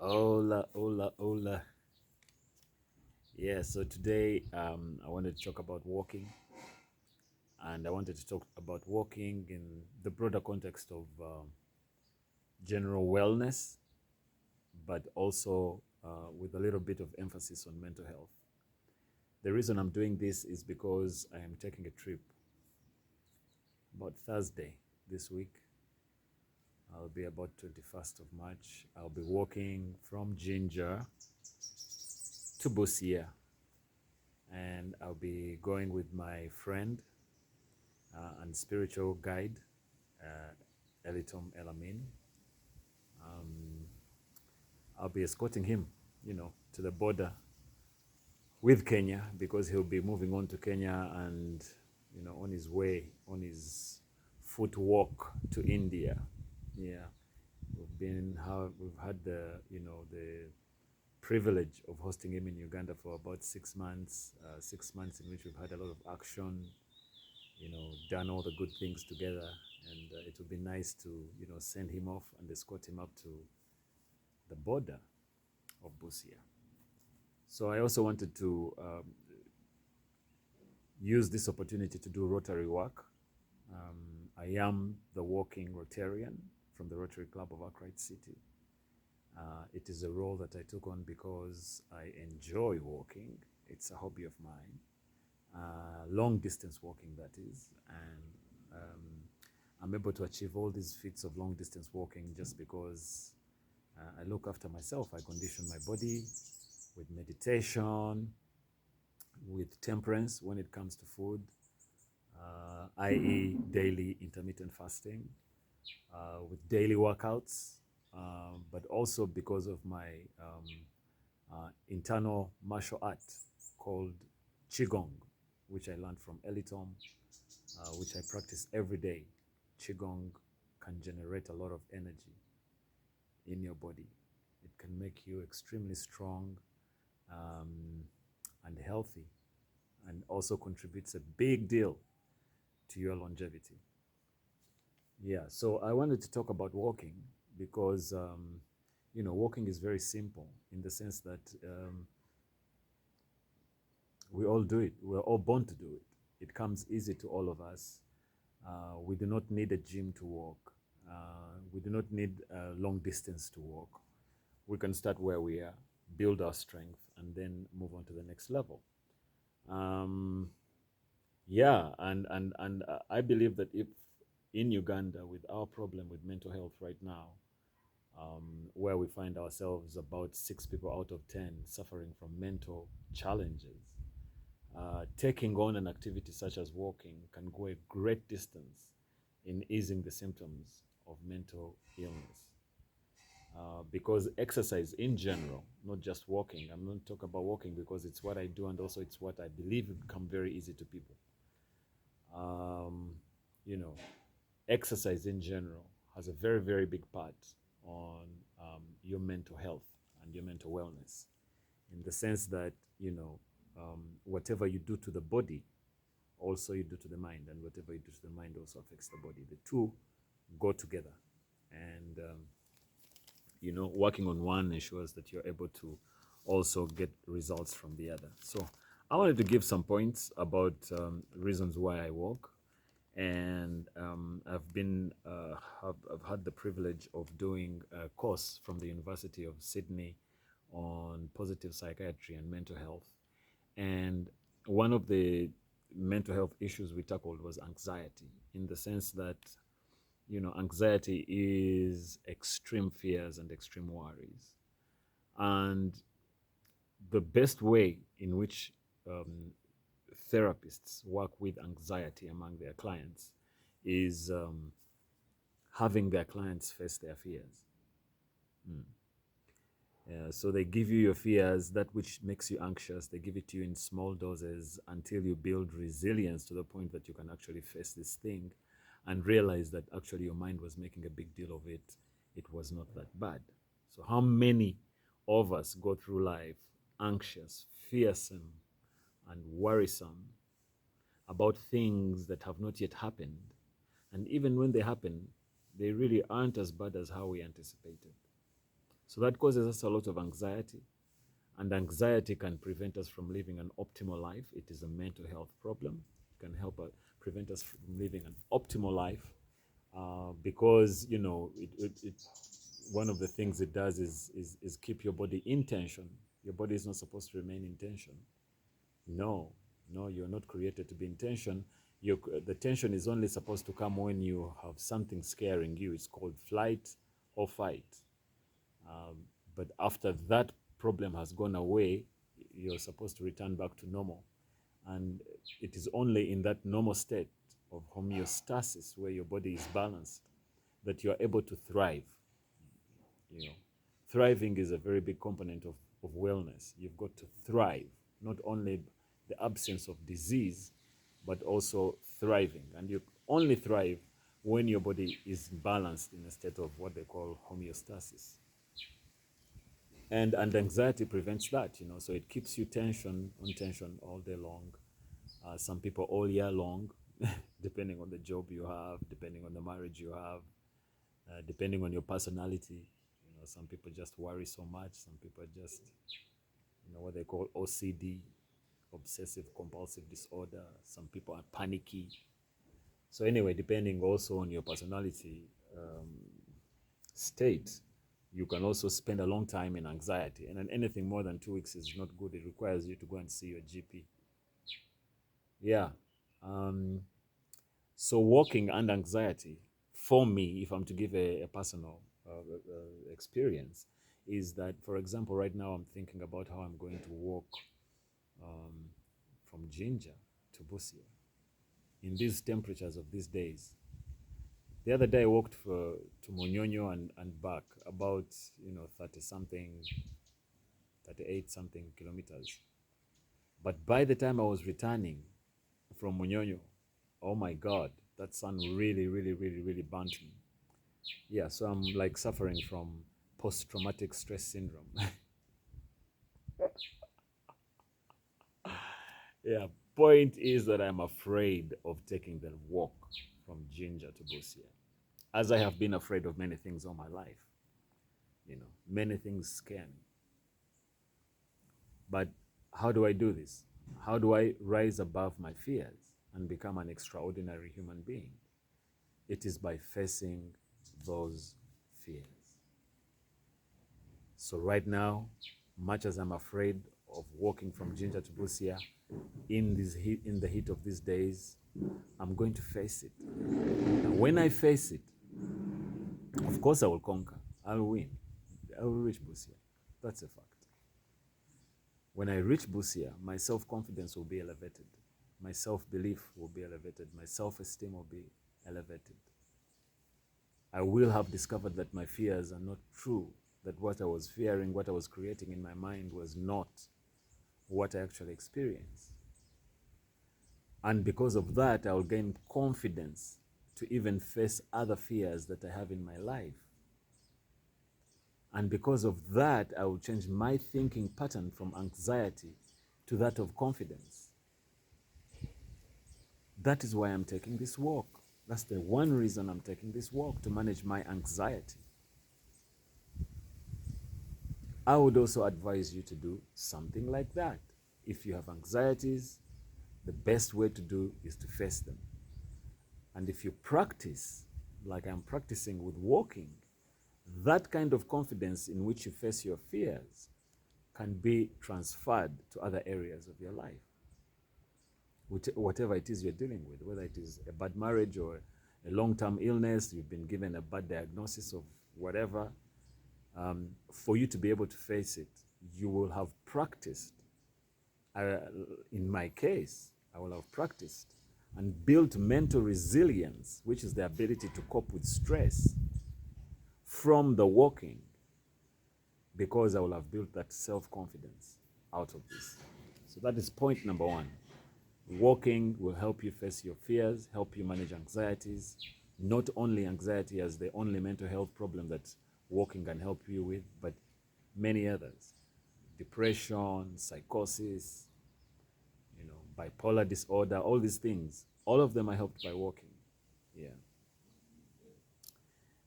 Hola, hola, hola. Yeah, so today I wanted to talk about walking, and I wanted to talk about walking in the broader context of general wellness, but also with a little bit of emphasis on mental health. The reason I'm doing this is because I am taking a trip about Thursday this week. I'll be about 21st of March. I'll be walking from Jinja to Busia, and I'll be going with my friend and spiritual guide, Elitom Elamin. I'll be escorting him, to the border with Kenya because he'll be moving on to Kenya and, on his way, on his foot walk to India. Yeah, we've had the privilege of hosting him in Uganda for about 6 months. 6 months in which we've had a lot of action, done all the good things together. And it would be nice to, send him off and escort him up to the border of Busia. So I also wanted to use this opportunity to do Rotary work. I am the walking Rotarian from the Rotary Club of Arkwright City. It is a role that I took on because I enjoy walking. It's a hobby of mine. Long distance walking, that is. And I'm able to achieve all these feats of long distance walking just because I look after myself. I condition my body with meditation, with temperance when it comes to food, i.e., daily intermittent fasting, with daily workouts, but also because of my internal martial art called Qigong, which I learned from Elitom, which I practice every day. Qigong can generate a lot of energy in your body. It can make you extremely strong um, and healthy, and also contributes a big deal to your longevity. Yeah, so I wanted to talk about walking because, walking is very simple in the sense that we all do it. We're all born to do it. It comes easy to all of us. We do not need a gym to walk. We do not need a long distance to walk. We can start where we are, build our strength, and then move on to the next level. Um, yeah, and I believe that if in Uganda, with our problem with mental health right now, where we find ourselves about 6 people out of 10 suffering from mental challenges, taking on an activity such as walking can go a great distance in easing the symptoms of mental illness. Because exercise in general, not just walking, I'm not talking about walking because it's what I do and also it's what I believe will become very easy to people. Um, you know, Exercise in general has a very, very big part on your mental health and your mental wellness, in the sense that, whatever you do to the body, also you do to the mind, and whatever you do to the mind also affects the body. The two go together. And, working on one ensures that you're able to also get results from the other. So I wanted to give some points about reasons why I walk, and I've had the privilege of doing a course from the University of Sydney on positive psychiatry and mental health. And one of the mental health issues we tackled was anxiety, in the sense that, anxiety is extreme fears and extreme worries. And the best way in which um, therapists work with anxiety among their clients is having their clients face their fears. So they give you your fears, that which makes you anxious. They give it to you in small doses until you build resilience to the point that you can actually face this thing and realize that actually your mind was making a big deal of it. It was not that bad. So how many of us go through life anxious, fearsome, and worrisome about things that have not yet happened? And even when they happen, they really aren't as bad as how we anticipated. So that causes us a lot of anxiety, and anxiety can prevent us from living an optimal life. It is a mental health problem. It can help prevent us from living an optimal life because, you know, one of the things it does is keep your body in tension. Your body is not supposed to remain in tension. No, no, you're not created to be in tension. The tension is only supposed to come when you have something scaring you. It's called flight or fight. Um, but after that problem has gone away, you're supposed to return back to normal. And it is only in that normal state of homeostasis, where your body is balanced, that you are able to thrive. You know, thriving is a very big component of wellness. You've got to thrive, not only the absence of disease, but also thriving. And you only thrive when your body is balanced in a state of what they call homeostasis. And anxiety prevents that, you know, so it keeps you on tension all day long. Some people all year long, depending on the job you have, depending on the marriage you have, depending on your personality. You know, some people just worry so much. Some people just, you know, what they call OCD, obsessive compulsive disorder. Some people are panicky. So anyway, depending also on your personality state, you can also spend a long time in anxiety. And then anything more than 2 weeks is not good. It requires you to go and see your GP. Yeah. So walking and anxiety, for me, if I'm to give a personal experience, is that, for example, right now I'm thinking about how I'm going to walk from Jinja to Busia in these temperatures of these days. The other day I walked to Monyonyo and back about, you know, 30 something, 38 something kilometers. But by the time I was returning from Monyonyo, oh my God, that sun really, really, really, really burnt me. Yeah, so I'm like suffering from post-traumatic stress syndrome. Yeah, point is that I'm afraid of taking the walk from Jinja to Busia, as I have been afraid of many things all my life. You know, many things scare me. But how do I do this? How do I rise above my fears and become an extraordinary human being? It is by facing those fears. So right now, much as I'm afraid of walking from Jinja to Busia in the heat of these days, I'm going to face it. And when I face it, of course I will conquer. I'll win. I will reach Busia. That's a fact. When I reach Busia, my self-confidence will be elevated. My self-belief will be elevated. My self-esteem will be elevated. I will have discovered that my fears are not true, that what I was fearing, what I was creating in my mind was not what I actually experienced. And because of that, I will gain confidence to even face other fears that I have in my life. And because of that, I will change my thinking pattern from anxiety to that of confidence. That is why I'm taking this walk. That's the one reason I'm taking this walk, to manage my anxiety. I would also advise you to do something like that. If you have anxieties, the best way to do is to face them. And if you practice, like I'm practicing with walking, that kind of confidence in which you face your fears can be transferred to other areas of your life. Whatever it is you're dealing with, whether it is a bad marriage or a long-term illness, you've been given a bad diagnosis of whatever, for you to be able to face it, you will have practiced. In my case, I will have practiced and built mental resilience, which is the ability to cope with stress from the walking, because I will have built that self-confidence out of this. So that is point number one. Walking will help you face your fears, help you manage anxieties. Not only anxiety as the only mental health problem that walking can help you with, but many others. Depression, psychosis, you know, bipolar disorder, all these things, all of them are helped by walking. Yeah.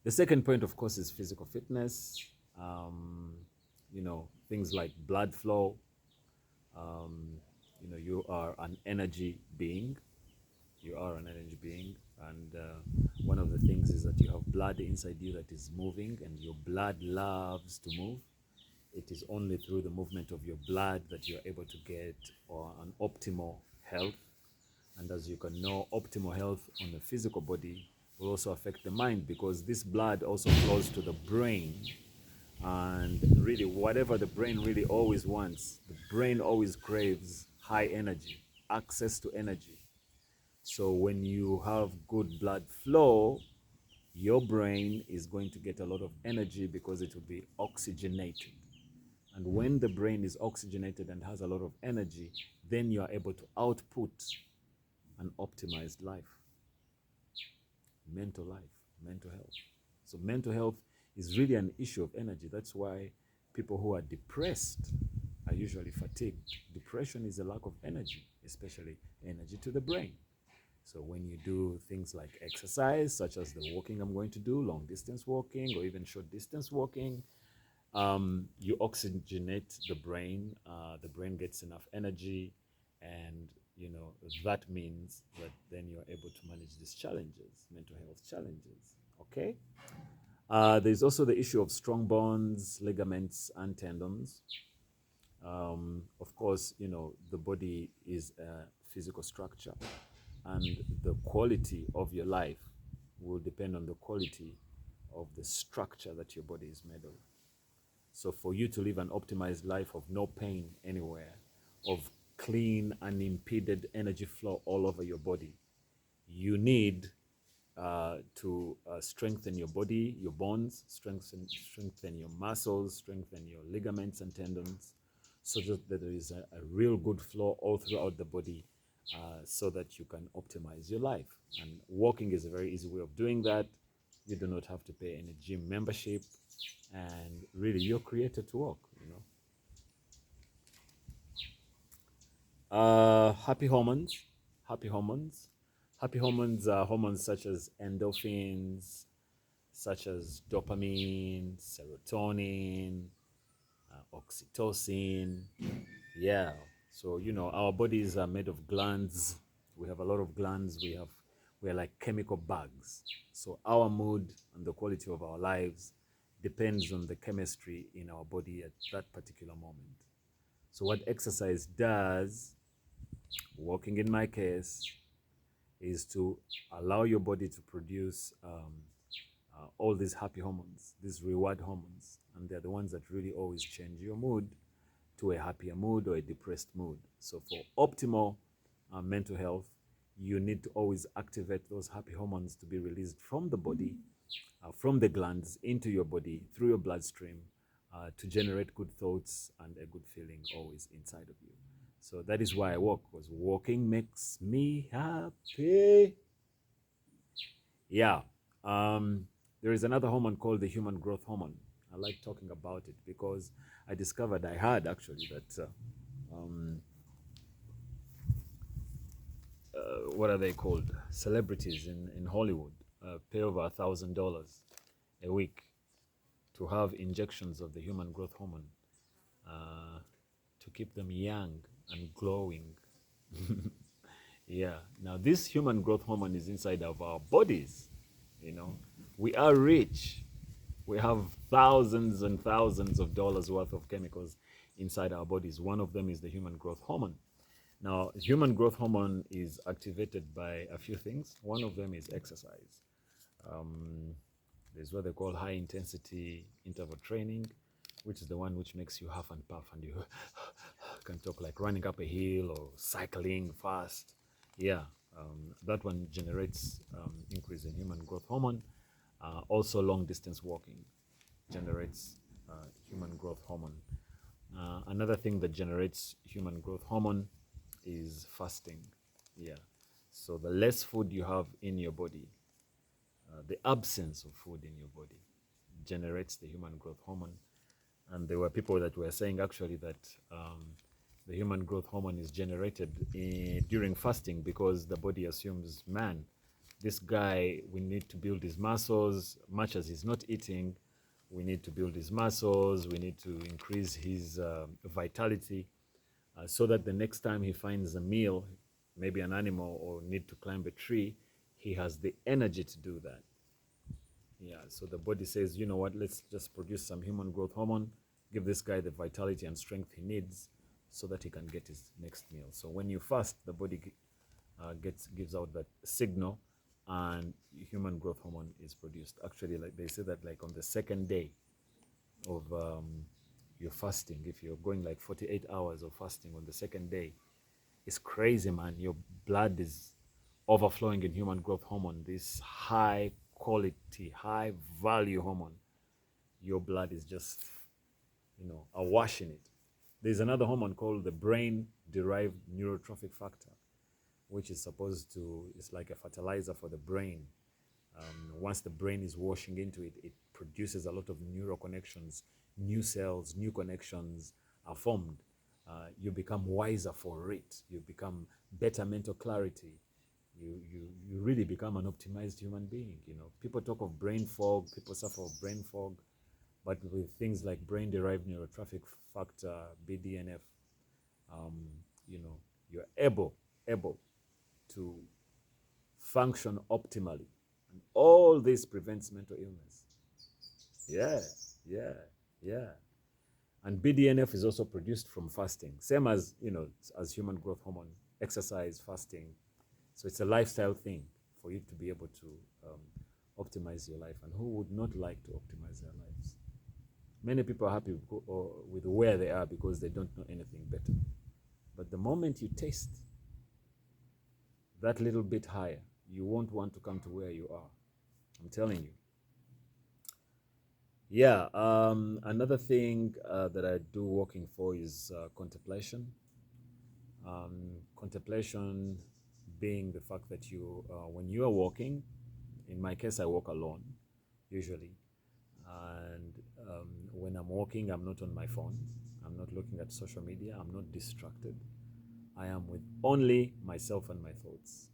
The second point, of course, is physical fitness. um, things like blood flow. Um, you are an energy being. You are an energy being, and one of the things is that you have blood inside you that is moving, and your blood loves to move. It is only through the movement of your blood that you're able to get an optimal health. And as you can know, optimal health on the physical body will also affect the mind, because this blood also flows to the brain. And really, whatever the brain really always wants, the brain always craves high energy, access to energy. So when you have good blood flow, your brain is going to get a lot of energy because it will be oxygenated. And when the brain is oxygenated and has a lot of energy, then you are able to output an optimized life, mental health. So mental health is really an issue of energy. That's why people who are depressed are usually fatigued. Depression is a lack of energy, especially energy to the brain. So when you do things like exercise, such as the walking I'm going to do, long distance walking or even short distance walking, you oxygenate the brain. The brain gets enough energy, and that means that then you're able to manage these challenges, mental health challenges. Okay. There's also the issue of strong bones, ligaments, and tendons. Of course, the body is a physical structure, and the quality of your life will depend on the quality of the structure that your body is made of. So, for you to live an optimized life of no pain anywhere, of clean, unimpeded energy flow all over your body, you need to strengthen your body, your bones, strengthen your muscles, strengthen your ligaments and tendons, so that there is a real good flow all throughout the body, so that you can optimize your life. And walking is a very easy way of doing that. You do not have to pay any gym membership, and really, you're created to walk. Happy hormones, happy hormones, happy hormones are hormones such as endorphins, such as dopamine, serotonin, oxytocin. Yeah. So our bodies are made of glands. We have a lot of glands. We're like chemical bags. So our mood and the quality of our lives depends on the chemistry in our body at that particular moment. So what exercise does, walking in my case, is to allow your body to produce all these happy hormones, these reward hormones, and they're the ones that really always change your mood to a happier mood or a depressed mood. So for optimal mental health, you need to always activate those happy hormones to be released from the body, from the glands into your body through your bloodstream, to generate good thoughts and a good feeling always inside of you. So that is why I walk, because walking makes me happy. Yeah. There is another hormone called the human growth hormone. I like talking about it because I discovered, I heard actually, that what are they called? Celebrities in Hollywood pay over $1,000 a week to have injections of the human growth hormone, uh, to keep them young and glowing. Yeah. Now, this human growth hormone is inside of our bodies. We are rich. We have thousands and thousands of dollars worth of chemicals inside our bodies. One of them is the human growth hormone. Now, human growth hormone is activated by a few things. One of them is exercise. There's what they call high intensity interval training, which is the one which makes you huff and puff and you can talk, like running up a hill or cycling fast. Yeah, that one generates increase in human growth hormone. Also, long distance walking generates human growth hormone. Another thing that generates human growth hormone is fasting. Yeah. So the less food you have in your body, the absence of food in your body generates the human growth hormone. And there were people that were saying actually that the human growth hormone is generated during fasting, because the body assumes, man, this guy, we need to build his muscles, much as he's not eating, We need to build his muscles. We need to increase his vitality so that the next time he finds a meal, maybe an animal, or need to climb a tree, he has the energy to do that. Yeah, so the body says, you know what, let's just produce some human growth hormone, give this guy the vitality and strength he needs so that he can get his next meal. So when you fast, the body gives out that signal and human growth hormone is produced. Actually, like they say that like on the second day of your fasting, if you're going like 48 hours of fasting on the second day, it's crazy, man. Your blood is overflowing in human growth hormone, this high quality, high value hormone. Your blood is just, awash in it. There's another hormone called the brain derived neurotrophic factor, which is supposed to, it's like a fertilizer for the brain. Once the brain is washing into it, it produces a lot of neural connections, new cells, new connections are formed. You become wiser for it. You become better mental clarity. You really become an optimized human being. People talk of brain fog, people suffer of brain fog, but with things like brain-derived neurotrophic factor, BDNF, you're able to function optimally. And all this prevents mental illness. Yeah, yeah, yeah. And BDNF is also produced from fasting, same as, as human growth hormone, exercise, fasting. So it's a lifestyle thing for you to be able to optimize your life. And who would not like to optimize their lives? Many people are happy with where they are because they don't know anything better. But the moment you taste that little bit higher, you won't want to come to where you are. I'm telling you. Yeah, another thing that I do walking for is contemplation. Contemplation being the fact that when you are walking, in my case, I walk alone, usually. And when I'm walking, I'm not on my phone. I'm not looking at social media. I'm not distracted. I am with only myself and my thoughts.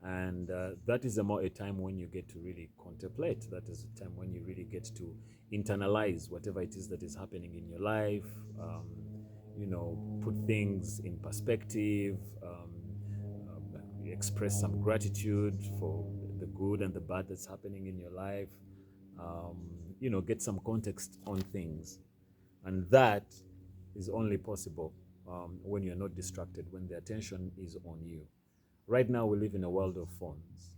And that is a time when you get to really contemplate. That is a time when you really get to internalize whatever it is that is happening in your life, put things in perspective, express some gratitude for the good and the bad that's happening in your life, get some context on things. And that is only possible when you're not distracted, when the attention is on you. Right now, we live in a world of phones.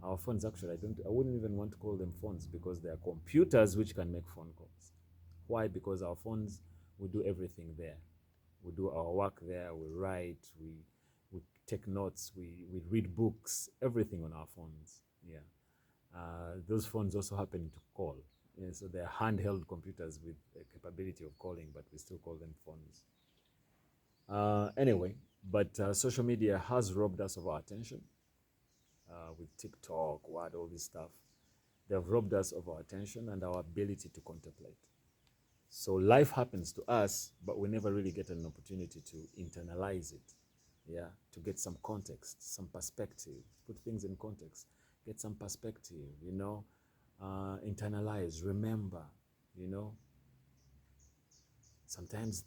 Our phones, actually, I wouldn't even want to call them phones because they are computers which can make phone calls. Why? Because our phones, we do everything there. We do our work there. We write. We take notes. We read books. Everything on our phones. Yeah. Those phones also happen to call. Yeah, so they're handheld computers with the capability of calling, but we still call them phones. Anyway, but social media has robbed us of our attention with TikTok, all this stuff. They've robbed us of our attention and our ability to contemplate. So life happens to us, but we never really get an opportunity to internalize it. Yeah, to get some context, some perspective, put things in context, get some perspective, internalize, remember, Sometimes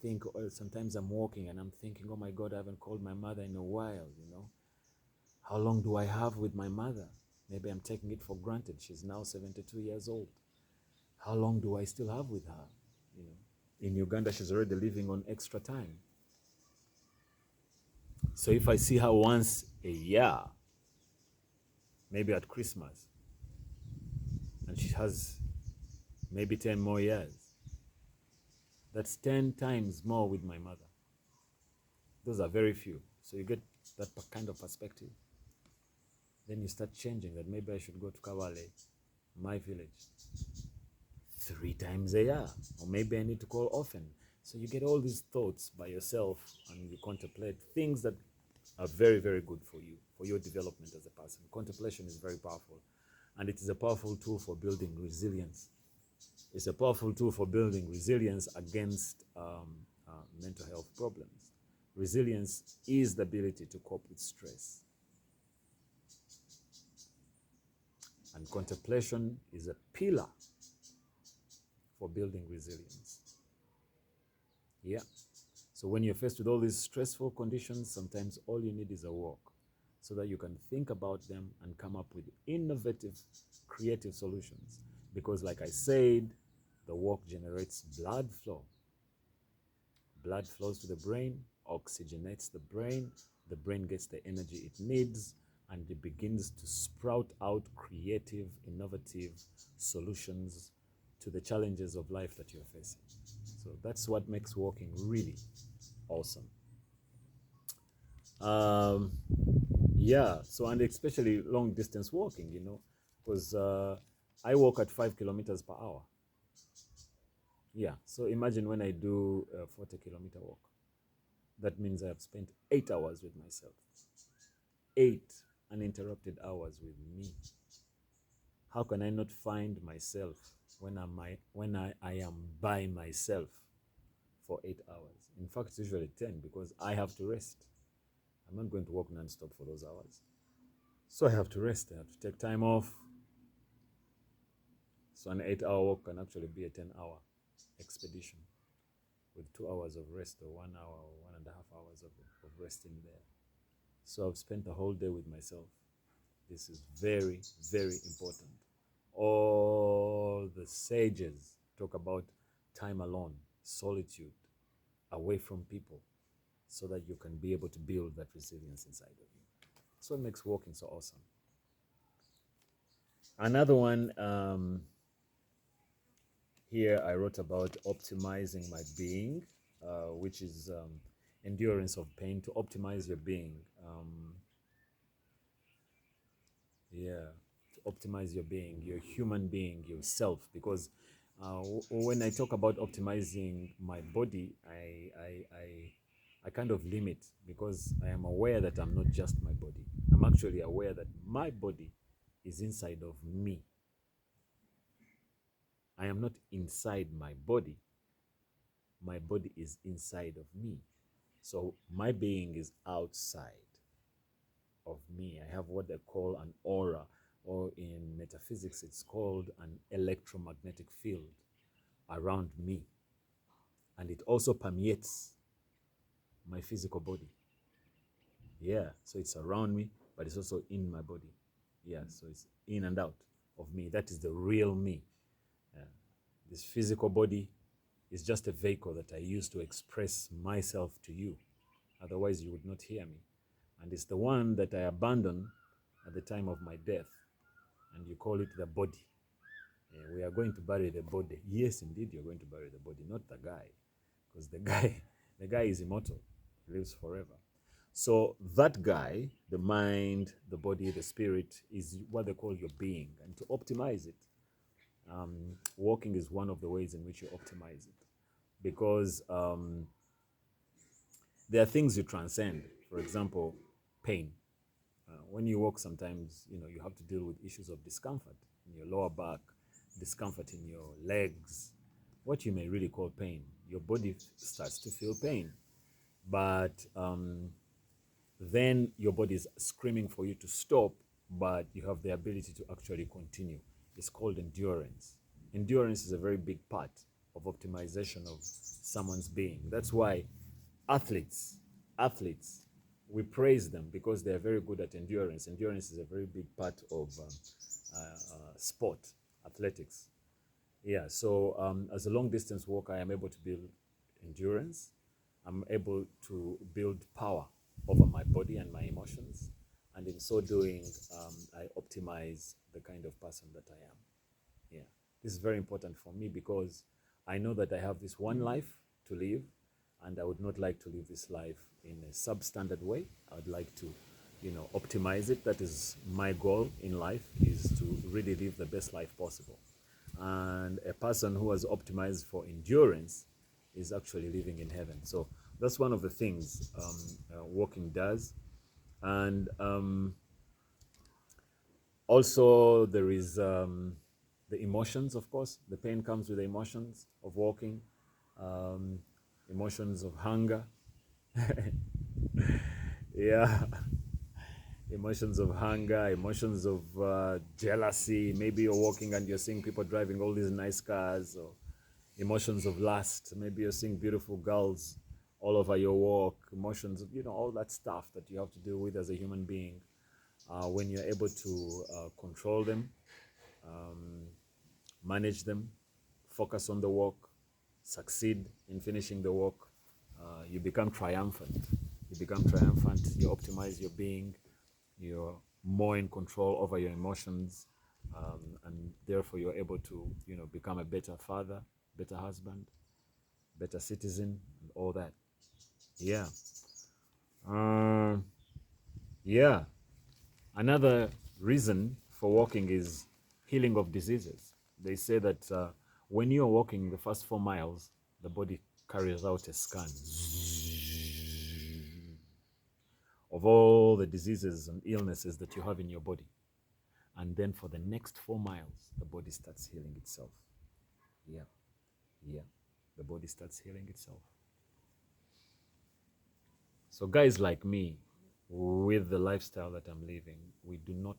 I'm walking and I'm thinking, oh my God, I haven't called my mother in a while, How long do I have with my mother? Maybe I'm taking it for granted. She's now 72 years old. How long do I still have with her? In Uganda, she's already living on extra time. So if I see her once a year, maybe at Christmas, and she has maybe 10 more years, that's 10 times more with my mother. Those are very few. So you get that kind of perspective. Then you start changing that maybe I should go to Kawale, my village, 3 times a year. Or maybe I need to call often. So you get all these thoughts by yourself and you contemplate things that are very, very good for you, for your development as a person. Contemplation is very powerful. And it is a powerful tool for building resilience. It's a powerful tool for building resilience against mental health problems. Resilience is the ability to cope with stress. And contemplation is a pillar for building resilience. Yeah. So when you're faced with all these stressful conditions, sometimes all you need is a walk so that you can think about them and come up with innovative, creative solutions. Because, like I said, the walk generates blood flow. Blood flows to the brain, oxygenates the brain gets the energy it needs, and it begins to sprout out creative, innovative solutions to the challenges of life that you're facing. So that's what makes walking really awesome. Um, yeah, so and especially long distance walking, because I walk at 5 kilometers per hour. Yeah, so imagine when I do a 40-kilometer walk. That means I have spent 8 hours with myself. 8 uninterrupted hours with me. How can I not find myself when I am by myself for 8 hours? In fact, it's usually 10 because I have to rest. I'm not going to walk non-stop for those hours. So I have to rest. I have to take time off. So an 8-hour walk can actually be a 10-hour expedition with 2 hours of rest or 1 hour or 1.5 hours of resting there. So I've spent the whole day with myself. This is very, very important. All the sages talk about time alone, solitude, away from people, so that you can be able to build that resilience inside of you. So it makes walking so awesome. Another one, here I wrote about optimizing my being, which is endurance of pain, to optimize your being. Yeah, to optimize your being, your human being, yourself. Because when I talk about optimizing my body, I kind of limit, because I am aware that I'm not just my body. I'm actually aware that my body is inside of me. I am not inside my body. My body is inside of me. So my being is outside of me. I have what they call an aura, or in metaphysics, it's called an electromagnetic field around me. And it also permeates my physical body. Yeah, so it's around me, but it's also in my body. Yeah, so it's in and out of me. That is the real me. This physical body is just a vehicle that I use to express myself to you. Otherwise, you would not hear me. And it's the one that I abandon at the time of my death. And you call it the body. We are going to bury the body. Yes, indeed, you're going to bury the body, not the guy. Because the guy is immortal. He lives forever. So that guy, the mind, the body, the spirit, is what they call your being. And to optimize it, walking is one of the ways in which you optimize it. Because there are things you transcend. For example, pain. When you walk, sometimes you have to deal with issues of discomfort in your lower back, discomfort in your legs, what you may really call pain. Your body starts to feel pain, but then your body is screaming for you to stop, but you have the ability to actually continue. It's called endurance. Endurance is a very big part of optimization of someone's being. That's why athletes, we praise them because they're very good at endurance. Endurance is a very big part of sport, athletics. Yeah, so as a long distance walker, I am able to build endurance. I'm able to build power over my body and my emotions. And in so doing, I optimize the kind of person that I am. Yeah, this is very important for me because I know that I have this one life to live, and I would not like to live this life in a substandard way. I would like to, optimize it. That is my goal in life, is to really live the best life possible. And a person who has optimized for endurance is actually living in heaven. So that's one of the things walking does. And also there is the emotions, of course. The pain comes with the emotions of walking, emotions of hunger. Yeah. Emotions of hunger, emotions of jealousy. Maybe you're walking and you're seeing people driving all these nice cars, or emotions of lust. Maybe you're seeing beautiful girls all over your walk, emotions of, all that stuff that you have to deal with as a human being. When you're able to control them, manage them, focus on the work, succeed in finishing the work, you become triumphant. You become triumphant, you optimize your being, you're more in control over your emotions, and therefore you're able to, become a better father, better husband, better citizen, and all that. Yeah. Yeah. Another reason for walking is healing of diseases. They say that when you're walking the first 4 miles, the body carries out a scan of all the diseases and illnesses that you have in your body. And then for the next 4 miles, the body starts healing itself. Yeah, yeah. The body starts healing itself. So guys like me, with the lifestyle that I'm living, we do not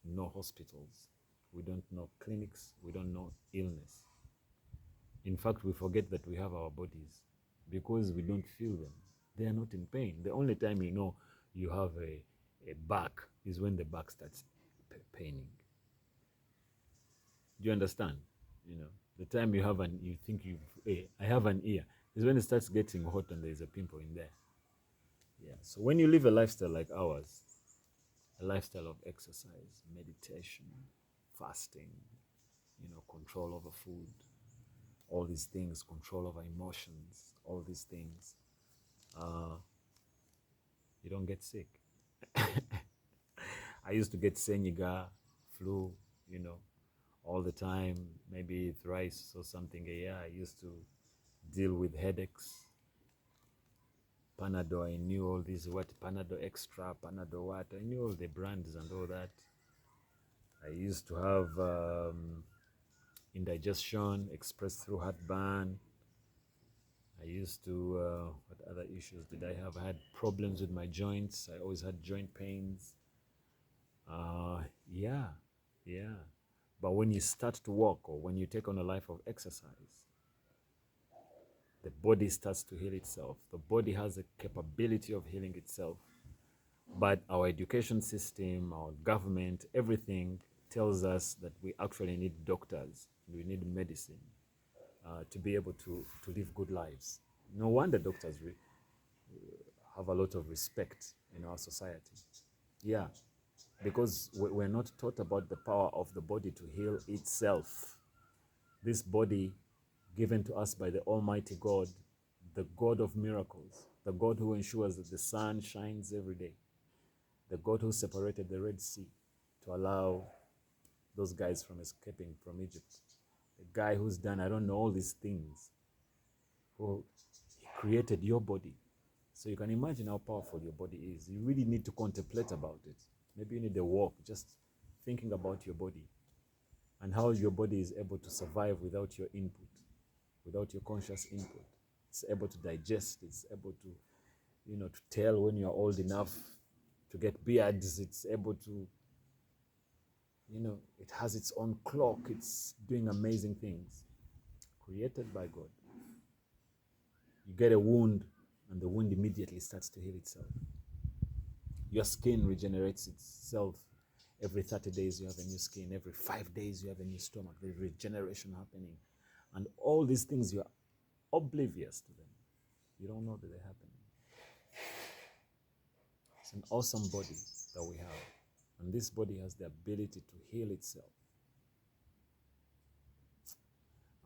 know hospitals. We don't know clinics. We don't know illness. In fact, we forget that we have our bodies because we don't feel them. They are not in pain. The only time you know you have a back is when the back starts paining. Do you understand? The time you think I have an ear is when it starts getting hot and there's a pimple in there. Yeah. So when you live a lifestyle like ours, a lifestyle of exercise, meditation, fasting, control over food, all these things, control over emotions, all these things, you don't get sick. I used to get senyiga, flu, all the time, maybe thrice or something a year. I used to deal with headaches. Panadol, I knew all these, Panadol Extra, Panadol what, I knew all the brands and all that. I used to have indigestion expressed through heartburn. I used to, what other issues did I have? I had problems with my joints. I always had joint pains. Yeah, yeah. But when you start to walk or when you take on a life of exercise, the body starts to heal itself. The body has a capability of healing itself. But our education system, our government, everything tells us that we actually need doctors, we need medicine to be able to live good lives. No wonder doctors have a lot of respect in our society. Yeah, because we're not taught about the power of the body to heal itself. This body given to us by the Almighty God, the God of miracles, the God who ensures that the sun shines every day, the God who separated the Red Sea to allow those guys from escaping from Egypt, the guy who's done, I don't know, all these things, who he created your body. So you can imagine how powerful your body is. You really need to contemplate about it. Maybe you need a walk, just thinking about your body and how your body is able to survive without your input, without your conscious input. It's able to digest, it's able to, to tell when you're old enough to get beards, it's able to, it has its own clock, it's doing amazing things, created by God. You get a wound, and the wound immediately starts to heal itself. Your skin regenerates itself. Every 30 days you have a new skin. Every 5 days you have a new stomach. There's regeneration happening. And all these things, you're oblivious to them. You don't know that they're happening. It's an awesome body that we have. And this body has the ability to heal itself.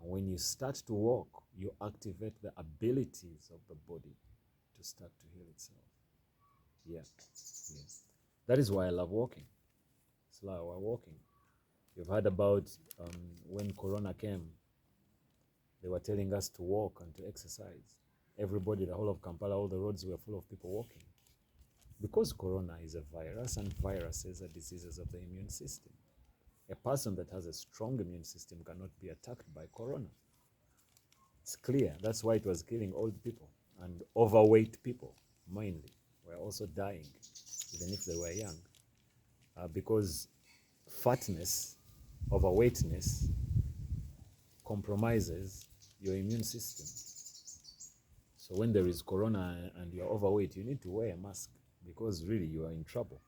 And when you start to walk, you activate the abilities of the body to start to heal itself. Yeah. That is why I love walking. It's like we're walking. You've heard about when Corona came, they were telling us to walk and to exercise. Everybody, the whole of Kampala, all the roads were full of people walking. Because Corona is a virus, and viruses are diseases of the immune system. A person that has a strong immune system cannot be attacked by Corona. It's clear. That's why it was killing old people and overweight people, mainly, were also dying, even if they were young. Because fatness, overweightness, compromises your immune system. So when there is corona and you're overweight, you need to wear a mask because really you are in trouble.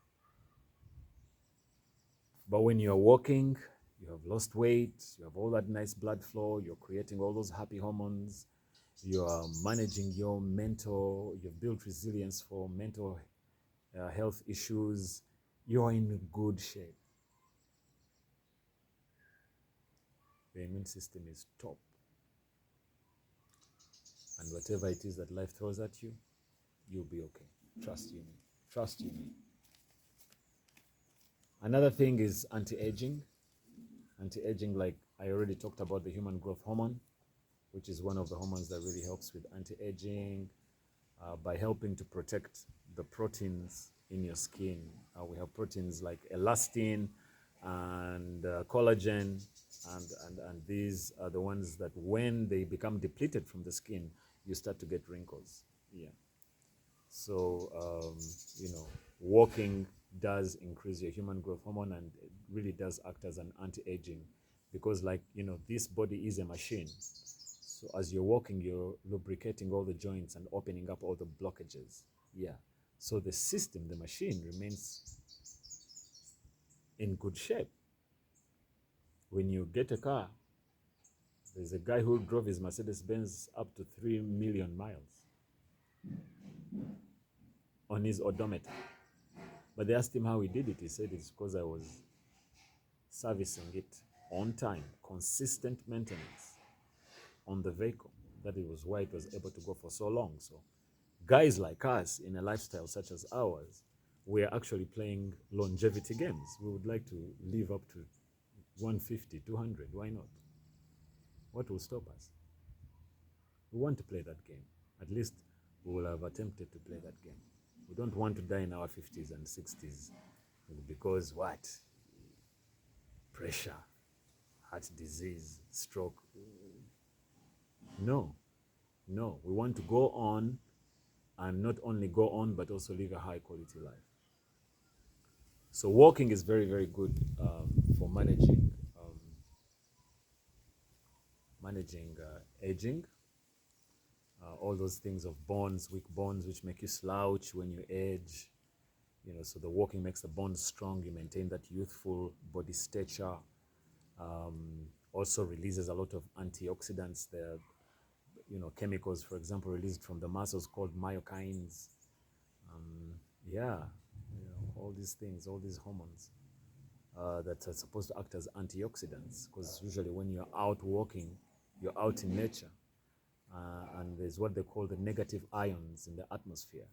But when you're walking, you have lost weight, you have all that nice blood flow, you're creating all those happy hormones, you are managing your mental, you've built resilience for mental health issues, you're in good shape. The immune system is top. And whatever it is that life throws at you, you'll be okay. Trust you me. Trust you me. Another thing is anti-aging. Anti-aging, like I already talked about the human growth hormone, which is one of the hormones that really helps with anti-aging by helping to protect the proteins in your skin. We have proteins like elastin and collagen, and these are the ones that when they become depleted from the skin, you start to get wrinkles. Yeah. So, walking does increase your human growth hormone, and it really does act as an anti-aging because, like, this body is a machine. So as you're walking, you're lubricating all the joints and opening up all the blockages. Yeah. So the system, the machine, remains in good shape. When you get a car, there's a guy who drove his Mercedes-Benz up to 3 million miles on his odometer. But they asked him how he did it. He said it's because I was servicing it on time, consistent maintenance on the vehicle. That it was why it was able to go for so long. So guys like us in a lifestyle such as ours, we are actually playing longevity games. We would like to live up to 150, 200. Why not? What will stop us? We want to play that game. At least we will have attempted to play that game. We don't want to die in our 50s and 60s because what? Pressure, heart disease, stroke. No. We want to go on and not only go on but also live a high quality life. So walking is very, very good for managing aging. All those things of bones, weak bones, which make you slouch when you age. So the walking makes the bones strong. You maintain that youthful body stature. Also releases a lot of antioxidants. There are, chemicals, for example, released from the muscles called myokines. All these things, all these hormones that are supposed to act as antioxidants. Because usually when you're out walking, you're out in nature. And there's what they call the negative ions in the atmosphere,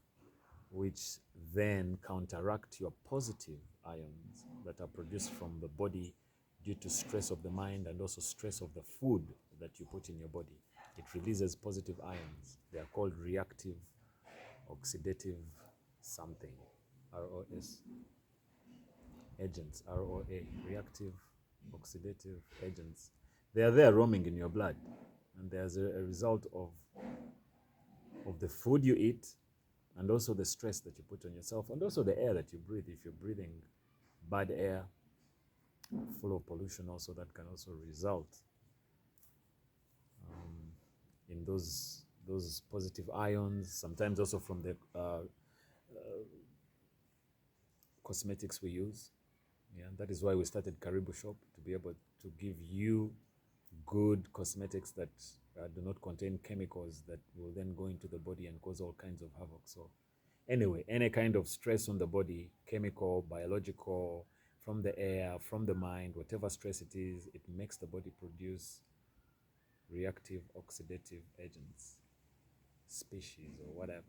which then counteract your positive ions that are produced from the body due to stress of the mind and also stress of the food that you put in your body. It releases positive ions. They are called reactive oxidative something, ROS agents, ROA, reactive oxidative agents. They are there roaming in your blood, and there's a result of the food you eat, and also the stress that you put on yourself, and also the air that you breathe. If you're breathing bad air full of pollution, also that can also result in those positive ions. Sometimes also from the cosmetics we use. Yeah, that is why we started Karibu Shop, to be able to give you good cosmetics that do not contain chemicals that will then go into the body and cause all kinds of havoc. So anyway, any kind of stress on the body, chemical, biological, from the air, from the mind, whatever stress it is, it makes the body produce reactive oxidative agents, species or whatever.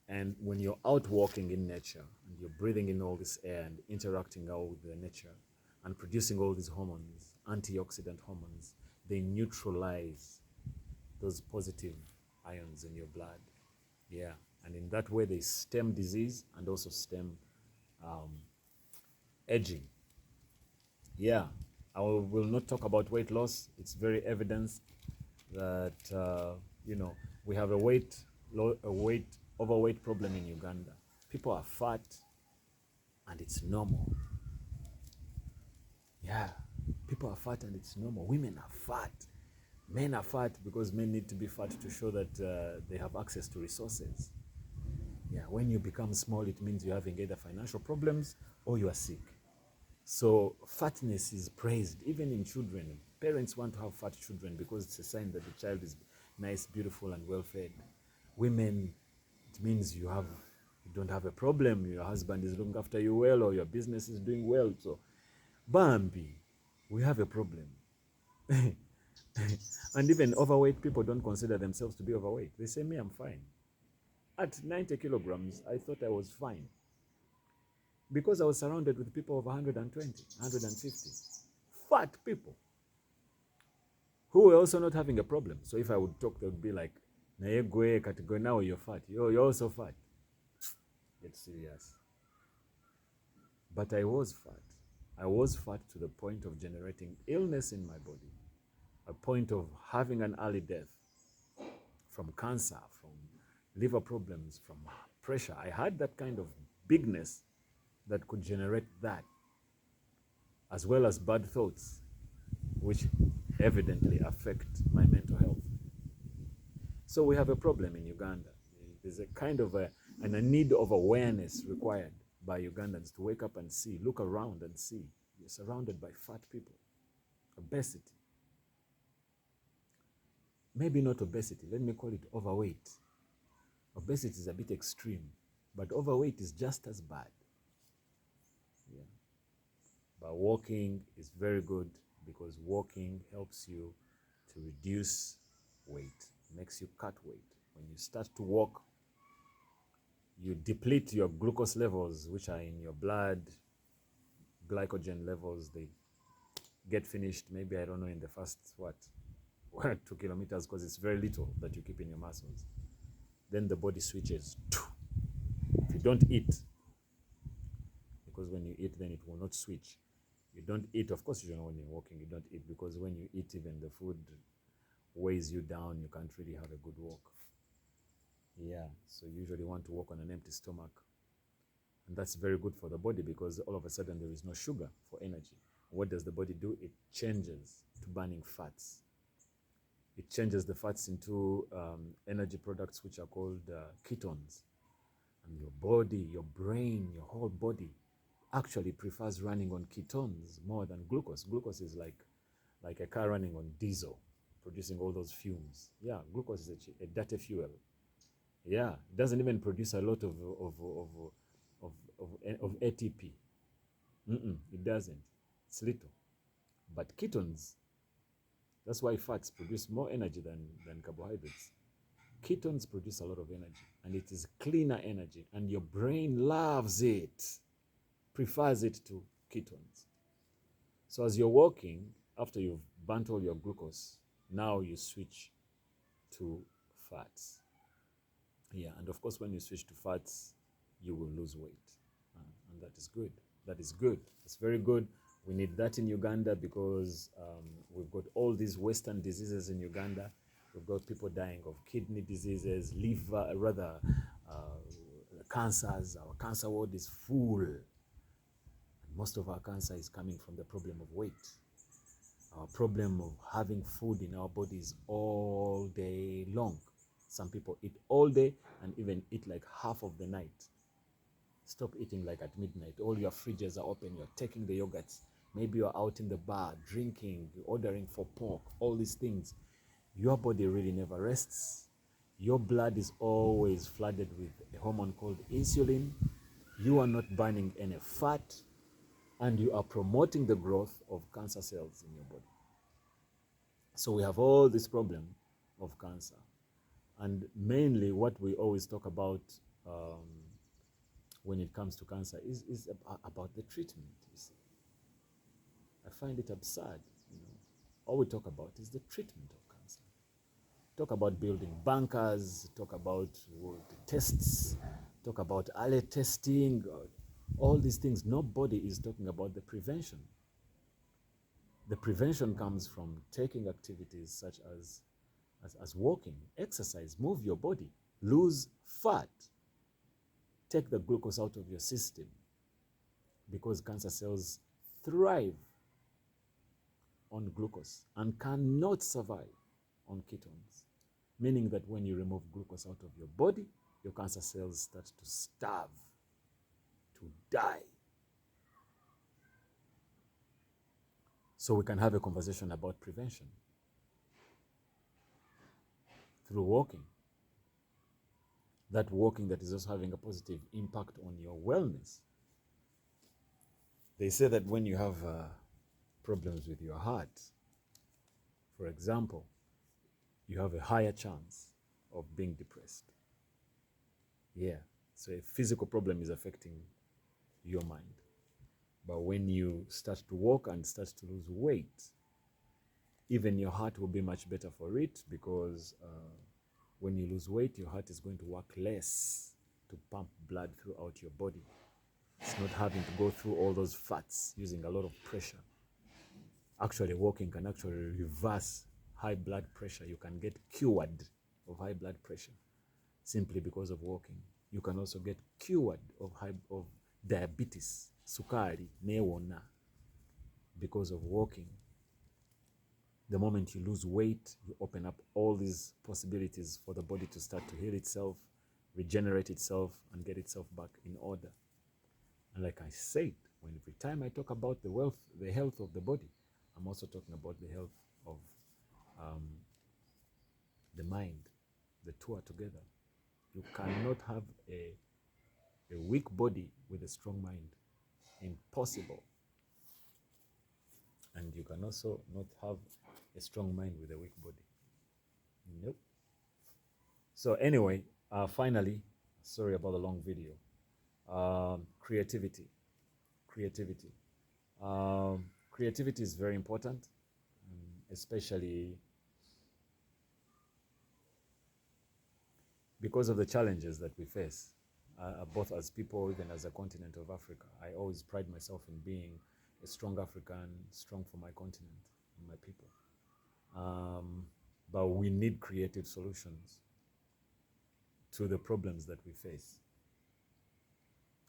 And when you're out walking in nature and you're breathing in all this air and interacting out with the nature and producing all these hormones, antioxidant hormones, they neutralize those positive ions in your blood. Yeah, and in that way they stem disease and also stem aging. Yeah, I will not talk about weight loss. It's very evident that we have a overweight problem in Uganda. People are fat, and it's normal. Yeah, people are fat and it's normal. Women are fat. Men are fat because men need to be fat to show that they have access to resources. Yeah, when you become small, it means you're having either financial problems or you are sick. So fatness is praised, even in children. Parents want to have fat children because it's a sign that the child is nice, beautiful, and well fed. Women, it means you don't have a problem. Your husband is looking after you well, or your business is doing well. So, Bambi, we have a problem. And even overweight people don't consider themselves to be overweight. They say, me, I'm fine. At 90 kilograms, I thought I was fine because I was surrounded with people of 120, 150. Fat people who were also not having a problem. So if I would talk, they would be like, now you're fat. You're also fat. It's serious. But I was fat. I was fat to the point of generating illness in my body, a point of having an early death from cancer, from liver problems, from pressure. I had that kind of bigness that could generate that, as well as bad thoughts, which evidently affect my mental health. So we have a problem in Uganda. There's a kind of a need of awareness required by Ugandans to wake up and see, look around and see. You're surrounded by fat people. Obesity. Maybe not obesity, let me call it overweight. Obesity is a bit extreme, but overweight is just as bad. Yeah. But walking is very good because walking helps you to reduce weight, makes you cut weight. When you start to walk, you deplete your glucose levels, which are in your blood, glycogen levels. They get finished, maybe, I don't know, in the first, 2 kilometers, because it's very little that you keep in your muscles. Then the body switches. If you don't eat, because when you eat, then it will not switch. You don't eat, of course, you know, when you're walking, you don't eat, because when you eat, even the food weighs you down. You can't really have a good walk. Yeah, so you usually want to walk on an empty stomach. And that's very good for the body because all of a sudden there is no sugar for energy. What does the body do? It changes to burning fats. It changes the fats into energy products, which are called ketones. And your body, your brain, your whole body actually prefers running on ketones more than glucose. Glucose is like a car running on diesel, producing all those fumes. Yeah, glucose is a dirty fuel. Yeah, it doesn't even produce a lot of ATP. It doesn't. It's little. But ketones, that's why fats produce more energy than carbohydrates. Ketones produce a lot of energy, and it is cleaner energy, and your brain loves it, prefers it to ketones. So as you're walking, after you've burnt all your glucose, now you switch to fats. Yeah, and of course, when you switch to fats, you will lose weight. And that is good. That is good. It's very good. We need that in Uganda because we've got all these Western diseases in Uganda. We've got people dying of kidney diseases, cancers. Our cancer ward is full. And most of our cancer is coming from the problem of weight. Our problem of having food in our bodies all day long. Some people eat all day and even eat like half of the night. Stop eating like at midnight. All your fridges are open. You're taking the yogurts. Maybe you're out in the bar, drinking, ordering for pork, all these things. Your body really never rests. Your blood is always flooded with a hormone called insulin. You are not burning any fat, and you are promoting the growth of cancer cells in your body. So we have all this problem of cancer. And mainly what we always talk about when it comes to cancer is about the treatment, you see. I find it absurd, you know. All we talk about is the treatment of cancer. Talk about building bunkers, talk about the tests, talk about early testing, all these things. Nobody is talking about the prevention. The prevention comes from taking activities such as walking, exercise, move your body, lose fat, take the glucose out of your system, because cancer cells thrive on glucose and cannot survive on ketones, meaning that when you remove glucose out of your body, your cancer cells start to starve, to die. So we can have a conversation about prevention through walking. That walking that is also having a positive impact on your wellness. They say that when you have problems with your heart, for example, you have a higher chance of being depressed. Yeah, so a physical problem is affecting your mind. But when you start to walk and start to lose weight, even your heart will be much better for it, because when you lose weight, your heart is going to work less to pump blood throughout your body. It's not having to go through all those fats using a lot of pressure. Actually, walking can actually reverse high blood pressure. You can get cured of high blood pressure simply because of walking. You can also get cured of diabetes, sukari, newona, because of walking. The moment you lose weight, you open up all these possibilities for the body to start to heal itself, regenerate itself, and get itself back in order. And like I said, when every time I talk about the health of the body, I'm also talking about the health of the mind. The two are together. You cannot have a weak body with a strong mind. Impossible. And you can also not have a strong mind with a weak body. Nope. So anyway, finally, sorry about the long video. Creativity. Creativity is very important, especially because of the challenges that we face, both as people, even as a continent of Africa. I always pride myself in being a strong African, strong for my continent and my people. But we need creative solutions to the problems that we face,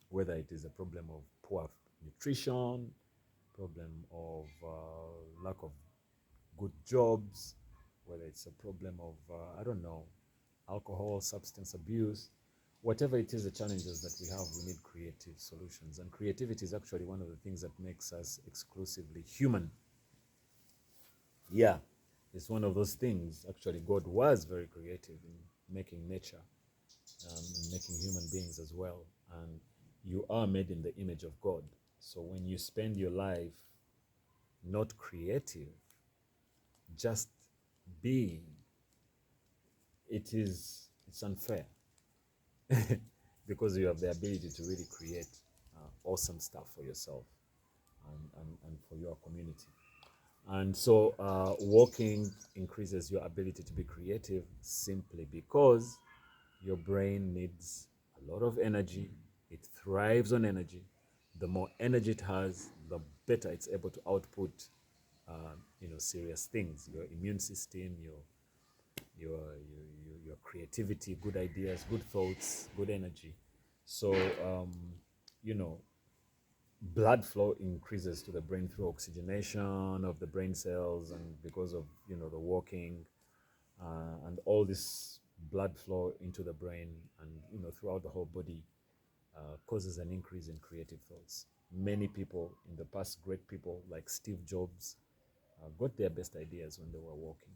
whether it is a problem of poor nutrition, problem of lack of good jobs, whether it's a problem of, I don't know, alcohol, substance abuse, whatever it is, the challenges that we have, we need creative solutions. And creativity is actually one of the things that makes us exclusively human. Yeah, it's one of those things. Actually, God was very creative in making nature and making human beings as well. And you are made in the image of God. So when you spend your life not creative, just being, it's unfair because you have the ability to really create awesome stuff for yourself and for your community. And so walking increases your ability to be creative simply because your brain needs a lot of energy. It thrives on energy. The more energy it has, the better it's able to output serious things. Your immune system, your creativity, good ideas, good thoughts, good energy. So blood flow increases to the brain through oxygenation of the brain cells, and because of the walking and all this blood flow into the brain and throughout the whole body causes an increase in creative thoughts. Many people in the past, great people like Steve Jobs, got their best ideas when they were walking.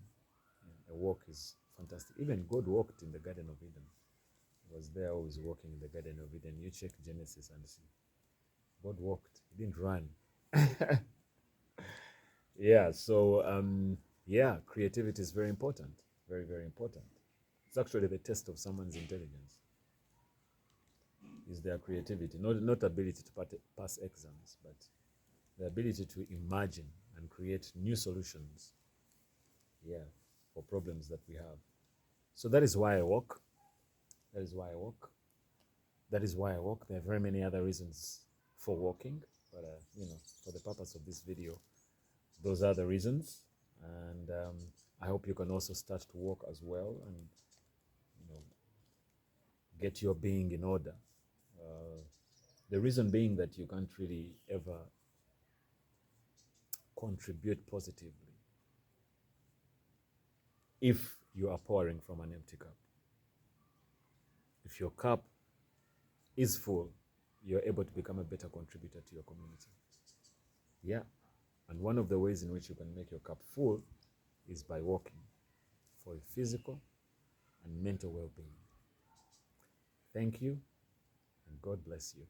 A walk is fantastic. Even God walked in the Garden of Eden. He was there always walking in the Garden of Eden. You check Genesis and see. God walked. He didn't run. Yeah, so creativity is very important. Very, very important. It's actually the test of someone's intelligence. Is their creativity, not ability to pass exams, but the ability to imagine and create new solutions, for problems that we have. So that is why I walk. That is why I walk. That is why I walk. There are very many other reasons for walking, but for the purpose of this video, those are the reasons. And I hope you can also start to walk as well and get your being in order. The reason being that you can't really ever contribute positively if you are pouring from an empty cup. If your cup is full, you're able to become a better contributor to your community. Yeah. And one of the ways in which you can make your cup full is by working for your physical and mental well-being. Thank you, and God bless you.